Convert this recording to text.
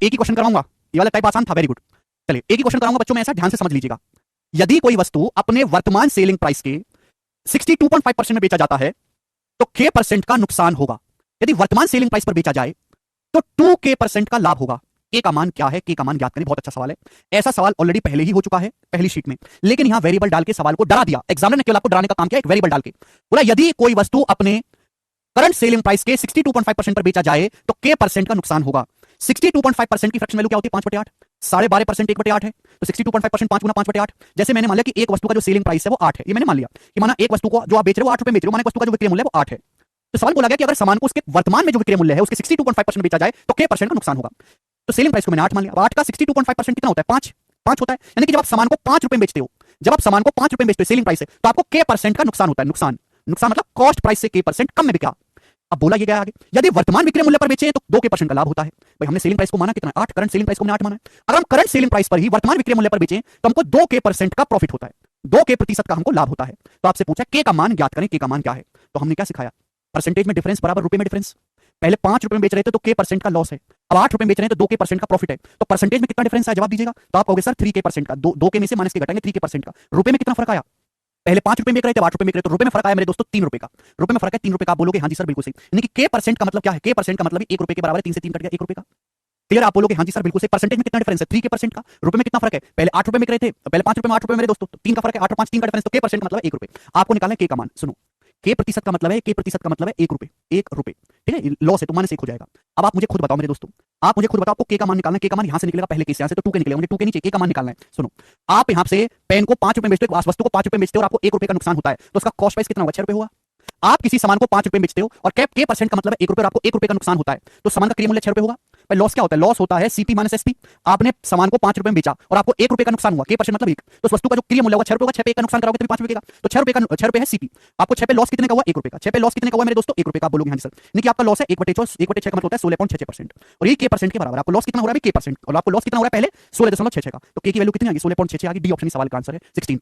एक ही क्वेश्चन कराऊंगा, ये वाला टाइप आसान था, वेरी गुड। चलिए एक ही क्वेश्चन कराऊंगा बच्चों में, ऐसा ध्यान से समझ लीजिएगा। यदि कोई वस्तु अपने वर्तमान सेलिंग प्राइस के 62.5% में बेचा जाता है तो k% का नुकसान होगा। यदि वर्तमान सेलिंग प्राइस पर बेचा जाए तो 2k% का लाभ होगा। के का मान क्या है, के का मान ज्ञात करें। बहुत अच्छा सवाल है, ऐसा सवाल ऑलरेडी पहले ही हो चुका है पहली शीट में, लेकिन यहां वेरिएबल डाल के सवाल को डरा दिया। एग्जामिनर ने केवल आपको डराने का काम किया, एक वेरिएबल डाल के बोला यदि कोई वस्तु अपने करंट सेलिंग प्राइस के 62.5% पर बेचा जाए तो k% का नुकसान होगा। 62.5% की फ्रैक्शन वैल्यू क्या होती है? 5/8। 12.5% 1/8 है, तो 62.5% 5 गुना 5/8। जैसे मैंने मान लिया कि एक वस्तु का जो सेलिंग प्राइस है वो 8 है, ये मैंने मान लिया कि माना एक वस्तु को जो आप बेच रहे हो 8 रुपए बेच रहे हो, माना एक वस्तु का जो विक्रय मूल्य है वो 8 है। तो सवाल बोला गया कि अगर सामान को उसके वर्तमान में जो विक्रय मूल्य है उसके 62.5% बेचा जाए तो k% का नुकसान होगा। तो सेलिंग प्राइस को मैंने 8 मान लिया। 8 का 62.5% कितना होता है? 5 होता है। यानी कि जब आप सामान को 5 रुपए बेचते हो, जब आप सामान को 5 रुपए बेचते हो सेलिंग प्राइस है, तो आपको k% का नुकसान होता है। नुकसान मतलब कॉस्ट प्राइस से k% कम में बिका। अब बोला ये गया आगे, यदि वर्तमान विक्रय मूल्य पर बेचे तो 2k% का लाभ होता है। भाई हमने सेलिंग प्राइस को माना कितना? 8। करंट सेलिंग प्राइस को हमने 8 माना है। अगर हम करंट सेलिंग प्राइस पर ही वर्तमान विक्रय मूल्य पर बेचें तो हमको 2k% का प्रॉफिट होता है, 2k% का हमको लाभ होता है। तो आपसे पूछा के का मान ज्ञात करें, के का मान क्या है? तो हमने क्या सिखाया? परसेंटेज में डिफरेंस बराबर रुपए में डिफरेंस। पहले 5 रुपए में बेच रहे थे तो k% का लॉस है, अब 8 रुपए में बेच रहे हैं तो 2k% का प्रॉफिट है। तो परसेंटेज में कितना डिफरेंस है? जवाब दीजिएगा। तो आप कहोगे सर 3k% का, 2k में से माइनस के घटाएंगे 3k% का। रुपए में कितना फर्क आया? पहले 5 रुपए में बेच रहे थे, 8 रुपए में बेच रहे थे, तो रुपए में फर्क आया मेरे दोस्तों 3 रुपए का। रुपए में फर्क है 3 रुपए का। आप बोलोगे हाँ जी सर बिल्कुल सही। यानी कि k% का मतलब क्या है? k% का मतलब 1 रुपए के बराबर है, 3 से 3 कट गया 1 रुपए का। क्लियर? आप बोलोगे हाँ जी सर बिल्कुल सही। परसेंटेज में कितना डिफरेंस है? 3k% का। रुपए में कितना फर्क है? पहले 8 रुपए में रहे थे, पहले 5 रुपए में 8 रुपए मेरे दोस्तों, तो 3 का फर्क है, 8 और 5 3 का डिफरेंस, तो k% का मतलब 1 रुपए। आपको निकालना है के का मान। सुनो, k% का मतलब है, k% का मतलब है 1 रुपए, 1 रुपए। ठीक है, लॉस है तो माइनस 1 हो जाएगा। अब आप मुझे खुद बताओ मेरे दोस्तों, आप मुझे खुद बताओ आपको के का मान निकालना है। के का मान यहां से निकलेगा, पहले के से, यहां से तो 2k निकलेगा, मुझे 2k नहीं चाहिए, के का मान निकालना है। सुनो, आप यहां से पेन को 5 रुपए बेचते हो, वस्तु को 5 रुपए बेचते हो और आपको 1 रुपए का नुकसान होता है, तो उसका कॉस्ट प्राइस कितना होगा? 6 रुपए हुआ। आप किसी सामान को 5 रुपए बेचते हो और k% का मतलब है 1 रुपए और आपको 1 रुपए का नुकसान होता है, तो सामान का क्रय मूल्य 6 रुपए होगा। भाई लॉस क्या होता है? लॉस होता है सीपी माइनस एसपी। आपने सामान को 5 रुपए में बेचा और आपको 1 रुपए का नुकसान हुआ, k% मतलब 1, तो उस वस्तु का जो क्रय मूल्य होगा 6 रुपए होगा। 6 पे का नुकसान कराओगे तो 5 रुपए का, तो 6 रुपए का 6 रुपए है सीपी। आपको 6 पे लॉस कितने का हुआ? 1 रुपए का। 6 पे लॉस कितने का हुआ मेरे दोस्तों? 1 रुपए का। आप बोलोगे हाँ जी सर, यानी कि आपका लॉस है 1/6 का मतलब होता है 16.66%, और ये k% के बराबर। आपको लॉस कितना हो रहा है? k%, और आपको लॉस कितना हो रहा है? पहले 16.66 का। तो k की वैल्यू कितनी आ गई? 16.66 आ गई। डी ऑप्शन सवाल का आंसर है 16.